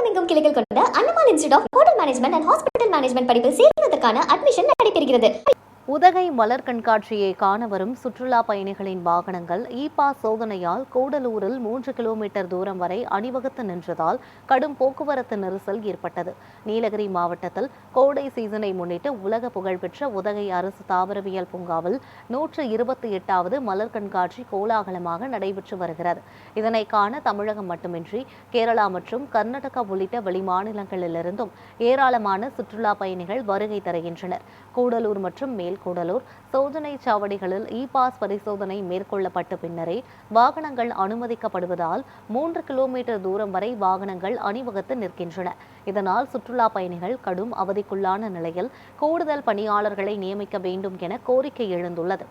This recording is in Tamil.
தமிழகமெங்கும் கிளைகள் கொண்ட Annamal institute of hotel management and hospital management படிப்பில் சேர்வதற்கான அட்மிஷன் நடைபெறுகிறது. உதகை மலர் கண்காட்சியை காண வரும் சுற்றுலா பயணிகளின் வாகனங்கள் பாஸ் சோதனையால் கூடலூரில் 3 கிலோமீட்டர் தூரம் வரை அணிவகுத்து நின்றதால் கடும் போக்குவரத்து நெரிசல் ஏற்பட்டது. நீலகிரி மாவட்டத்தில் கோடை சீசனை முன்னிட்டு உலக புகழ்பெற்ற உதகை அரசு தாவரவியல் பூங்காவில் 128வது மலர் கண்காட்சி கோலாகலமாக நடைபெற்று வருகிறது. இதனை காண தமிழகம் மட்டுமின்றி கேரளா மற்றும் கர்நாடகா உள்ளிட்ட வெளிமாநிலங்களிலிருந்தும் ஏராளமான சுற்றுலா பயணிகள் வருகை தருகின்றனர். கூடலூர் மற்றும் கூடலூர் சோதனை சாவடிகளில் பாஸ் பரிசோதனை மேற்கொள்ளப்பட்ட பின்னரே வாகனங்கள் அனுமதிக்கப்படுவதால் 3 கிலோமீட்டர் தூரம் வரை வாகனங்கள் அணிவகுத்து நிற்கின்றன. இதனால் சுற்றுலா பயணிகள் கடும் அவதிக்குள்ளான நிலையில் கூடுதல் பணியாளர்களை நியமிக்க வேண்டும் என கோரிக்கை எழுந்துள்ளது.